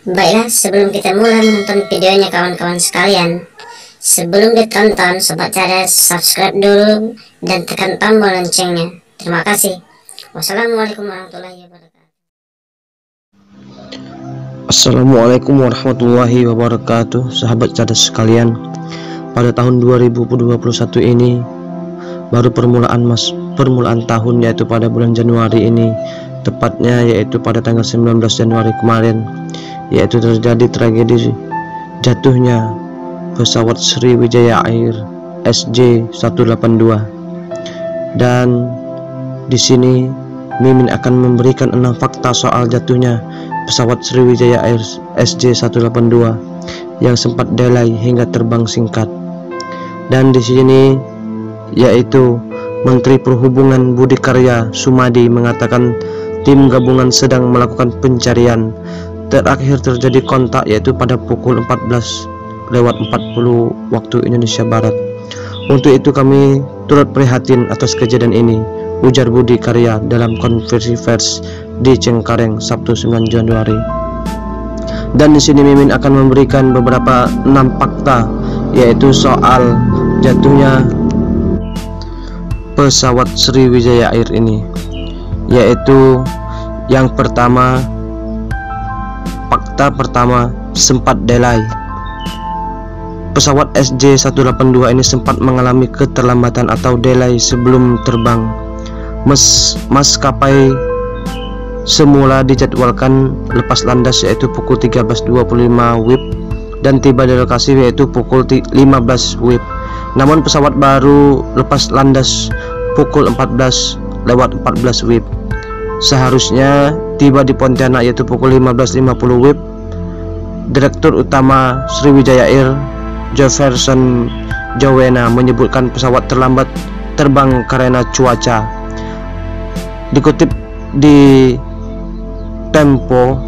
Baiklah, sebelum kita mulai menonton videonya kawan-kawan sekalian, sebelum ditonton Sobat Cerdas subscribe dulu dan tekan tombol loncengnya. Terima kasih. Wassalamualaikum warahmatullahi wabarakatuh. Assalamualaikum warahmatullahi wabarakatuh. Sahabat cerdas sekalian, pada tahun 2021 ini baru permulaan tahun, yaitu pada bulan Januari ini, tepatnya yaitu pada tanggal 19 Januari kemarin, yaitu terjadi tragedi jatuhnya pesawat Sriwijaya Air SJ182. Dan di sini Mimin akan memberikan 6 fakta soal jatuhnya pesawat Sriwijaya Air SJ182 yang sempat delay hingga terbang singkat. Dan di sini yaitu Menteri Perhubungan Budi Karya Sumadi mengatakan tim gabungan sedang melakukan pencarian. Terakhir terjadi kontak yaitu pada pukul 14:40 waktu Indonesia Barat. Untuk itu kami turut prihatin atas kejadian ini, ujar Budi Karya dalam konferensi pers di Cengkareng Sabtu 9 Januari. Dan di sini Mimin akan memberikan beberapa 6 fakta yaitu soal jatuhnya pesawat Sriwijaya Air ini. Yaitu yang pertama, fakta pertama, sempat delay. Pesawat SJ182 ini sempat mengalami keterlambatan atau delay sebelum terbang. Maskapai semula dijadwalkan lepas landas yaitu pukul 13.25 WIB dan tiba di lokasi yaitu pukul 15 WIB. Namun pesawat baru lepas landas pukul 14:14 WIB. Seharusnya tiba di Pontianak yaitu pukul 15.50 WIB. Direktur Utama Sriwijaya Air Jefferson Jowena menyebutkan pesawat terlambat terbang karena cuaca. Dikutip di Tempo,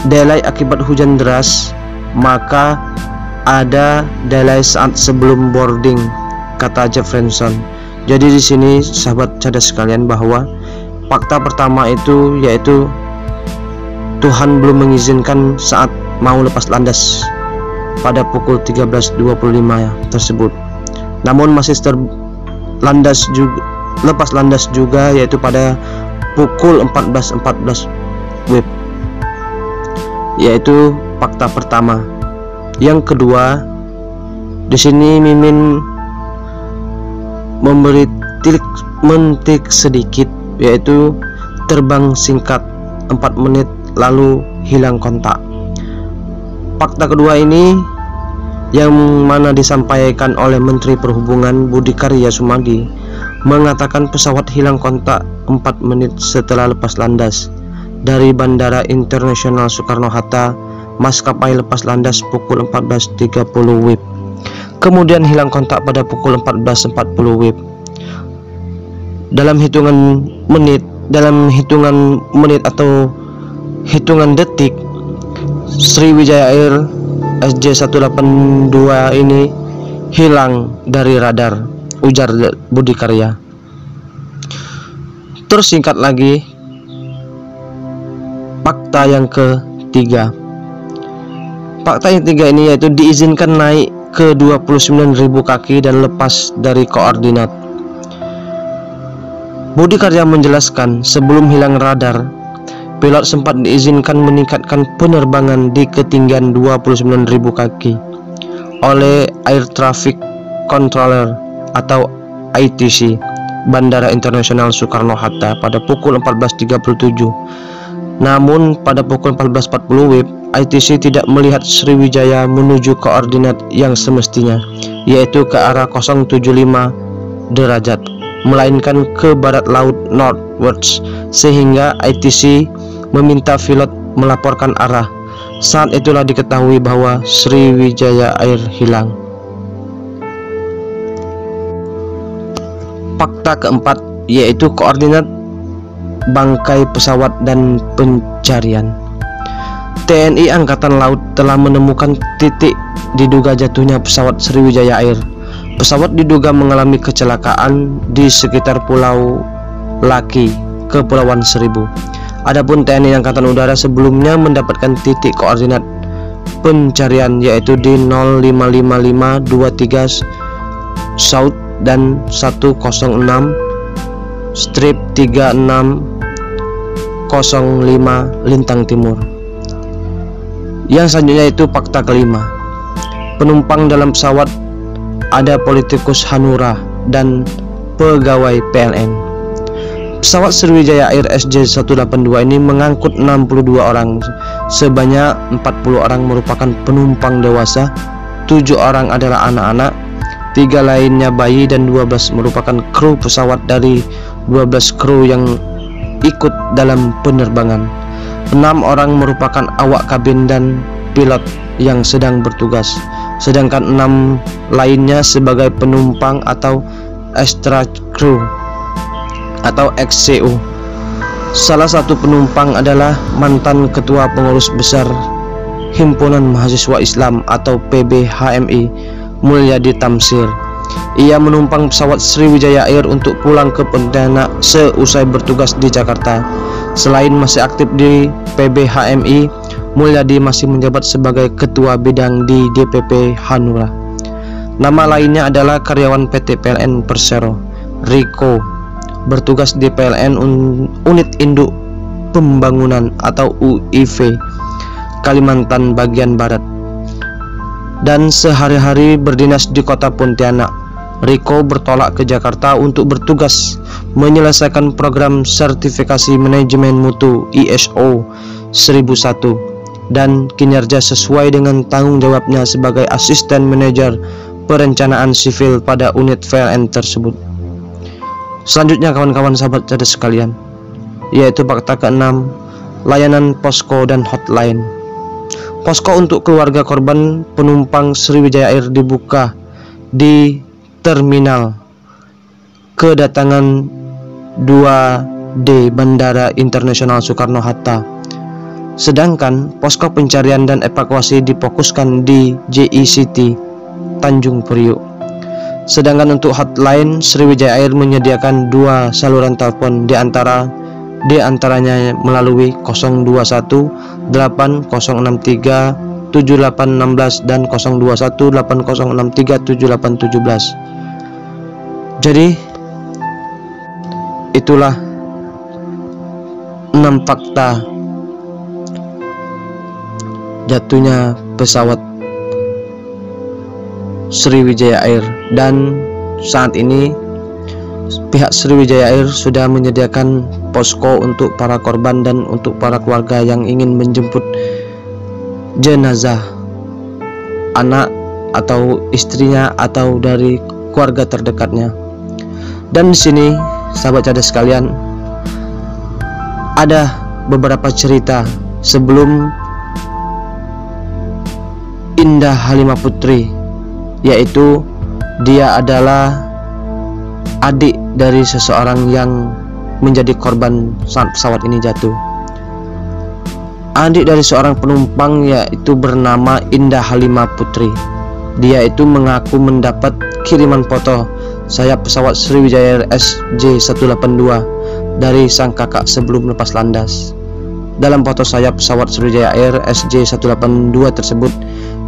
delay akibat hujan deras, maka ada delay saat sebelum boarding, kata Jefferson. Jadi di sini sahabat cerdas sekalian bahwa fakta pertama itu yaitu Tuhan belum mengizinkan saat mau lepas landas pada pukul 13.25 tersebut. Namun masih lepas landas juga yaitu pada pukul 14.14 WIB. Yaitu fakta pertama. Yang kedua, di sini Mimin memberi mentik sedikit yaitu terbang singkat 4 menit lalu hilang kontak. Fakta kedua ini yang mana disampaikan oleh Menteri Perhubungan Budi Karya Sumadi mengatakan pesawat hilang kontak 4 menit setelah lepas landas dari Bandara Internasional Soekarno-Hatta. Maskapai lepas landas pukul 14.30 WIB, kemudian hilang kontak pada pukul 14.40 WIB. Dalam hitungan menit atau hitungan detik, Sriwijaya Air SJ182 ini hilang dari radar, ujar Budi Karya. Terus singkat lagi, fakta yang ketiga. Fakta yang ketiga ini yaitu diizinkan naik ke 29.000 kaki dan lepas dari koordinat. Budi Karya menjelaskan sebelum hilang radar, pilot sempat diizinkan meningkatkan penerbangan di ketinggian 29.000 kaki oleh Air Traffic Controller atau ATC Bandara Internasional Soekarno-Hatta pada pukul 14.37. Namun pada pukul 14.40 WIB, ATC tidak melihat Sriwijaya menuju koordinat yang semestinya, yaitu ke arah 075 derajat, melainkan ke barat laut northwards, sehingga ATC meminta pilot melaporkan arah. Saat itulah diketahui bahwa Sriwijaya Air hilang. Fakta keempat yaitu koordinat bangkai pesawat dan pencarian. TNI Angkatan Laut telah menemukan titik diduga jatuhnya pesawat Sriwijaya Air. Pesawat diduga mengalami kecelakaan di sekitar Pulau Laki, Kepulauan Seribu. Adapun TNI Angkatan Udara sebelumnya mendapatkan titik koordinat pencarian yaitu di 055523 South dan 106-3605 Lintang Timur. Yang selanjutnya itu fakta kelima. Penumpang dalam pesawat ada politikus Hanura dan pegawai PLN. Pesawat Sriwijaya Air SJ182 ini mengangkut 62 orang. Sebanyak 40 orang merupakan penumpang dewasa, 7 orang adalah anak-anak, 3 lainnya bayi, dan 12 merupakan kru pesawat dari 12 kru yang ikut dalam penerbangan. 6 orang merupakan awak kabin dan pilot yang sedang bertugas, sedangkan 6 lainnya sebagai penumpang atau extra crew atau XCU. Salah satu penumpang adalah mantan Ketua Pengurus Besar Himpunan Mahasiswa Islam atau PBHMI, Mulyadi Tamsir. Ia menumpang pesawat Sriwijaya Air untuk pulang ke Pontianak seusai bertugas di Jakarta. Selain masih aktif di PBHMI, Mulyadi masih menjabat sebagai Ketua Bidang di DPP Hanura. Nama lainnya adalah karyawan PT PLN Persero, Riko, bertugas di PLN Unit Induk Pembangunan atau UIV Kalimantan bagian Barat, dan sehari-hari berdinas di kota Pontianak. Riko bertolak ke Jakarta untuk bertugas menyelesaikan program sertifikasi manajemen mutu ISO 1001 dan kinerja sesuai dengan tanggung jawabnya sebagai asisten manajer perencanaan sivil pada unit PLN tersebut. Selanjutnya kawan-kawan sahabat cerdas sekalian, yaitu fakta ke-6, layanan posko dan hotline. Posko untuk keluarga korban penumpang Sriwijaya Air dibuka di terminal kedatangan 2D Bandara Internasional Soekarno-Hatta. Sedangkan posko pencarian dan evakuasi difokuskan di JICT Tanjung Priok. Sedangkan untuk hotline, Sriwijaya Air menyediakan 2 saluran telepon di antaranya melalui 021 8063 7816 dan 021 8063 7817. Jadi itulah 6 fakta jatuhnya pesawat Sriwijaya Air, dan saat ini pihak Sriwijaya Air sudah menyediakan posko untuk para korban dan untuk para keluarga yang ingin menjemput jenazah anak atau istrinya atau dari keluarga terdekatnya. Dan di sini sahabat cerdas sekalian, ada beberapa cerita sebelum Indah Halimah Putri, yaitu dia adalah adik dari seseorang yang menjadi korban saat pesawat ini jatuh. Adik dari seorang penumpang yaitu bernama Indah Halimah Putri. Dia itu mengaku mendapat kiriman foto sayap pesawat Sriwijaya SJ182 dari sang kakak sebelum lepas landas. Dalam foto sayap pesawat Sriwijaya Air SJ182 tersebut,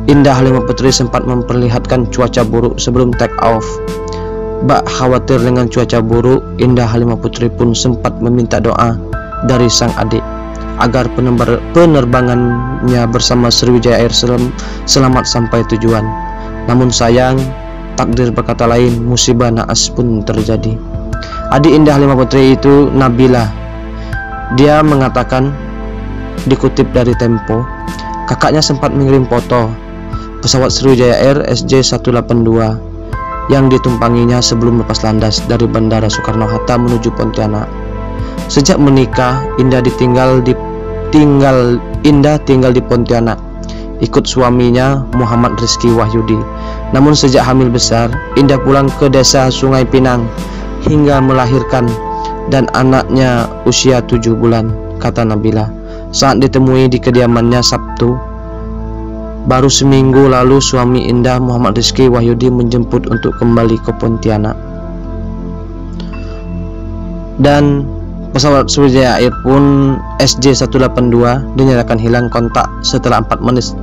Indah Halimah Putri sempat memperlihatkan cuaca buruk sebelum take off. Bak khawatir dengan cuaca buruk, Indah Halimah Putri pun sempat meminta doa dari sang adik agar penerbangannya bersama Sriwijaya Air selamat sampai tujuan. Namun sayang, takdir berkata lain, musibah naas pun terjadi. Adik Indah Halimah Putri itu Nabila. Dia mengatakan, dikutip dari Tempo, kakaknya sempat mengirim foto pesawat Sriwijaya Air SJ182 yang ditumpanginya sebelum lepas landas dari Bandara Soekarno-Hatta menuju Pontianak. Sejak menikah, Indah tinggal di Pontianak ikut suaminya Muhammad Rizky Wahyudi. Namun sejak hamil besar, Indah pulang ke desa Sungai Pinang hingga melahirkan dan anaknya usia 7 bulan, kata Nabila. Saat ditemui di kediamannya Sabtu, baru seminggu lalu suami Indah Muhammad Rizky Wahyudi menjemput untuk kembali ke Pontianak. Dan Pesawat Sriwijaya Air pun SJ182 dinyatakan hilang kontak setelah 4 menit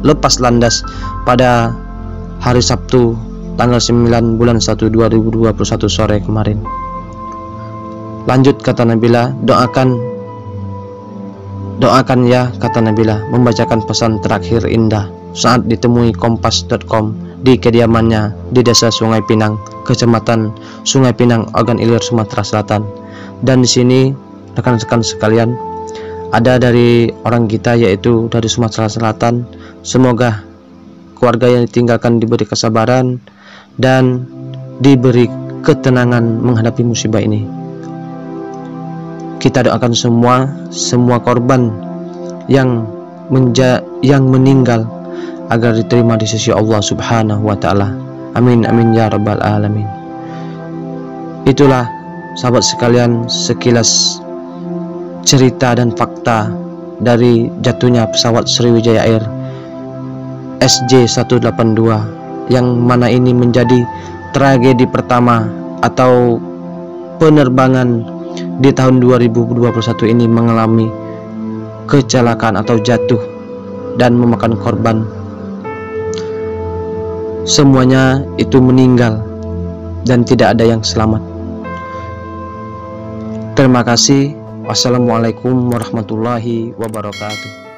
lepas landas pada hari Sabtu tanggal 9 bulan 1 2021 sore kemarin. Lanjut kata Nabila, doakan ya, kata Nabila membacakan pesan terakhir Indah saat ditemui Kompas.com di kediamannya di Desa Sungai Pinang, Kecamatan Sungai Pinang, Ogan Ilir, Sumatera Selatan. Dan di sini rekan-rekan sekalian, ada dari orang kita yaitu dari Sumatera Selatan. Semoga keluarga yang ditinggalkan diberi kesabaran dan diberi ketenangan menghadapi musibah ini. Kita doakan semua korban yang meninggal agar diterima di sisi Allah Subhanahu wa taala. Amin amin ya rabbal alamin. Itulah sahabat sekalian sekilas cerita dan fakta dari jatuhnya pesawat Sriwijaya Air SJ182, yang mana ini menjadi tragedi pertama atau penerbangan di tahun 2021 ini mengalami kecelakaan atau jatuh dan memakan korban. Semuanya itu meninggal dan tidak ada yang selamat. Terima kasih. Wassalamualaikum warahmatullahi wabarakatuh.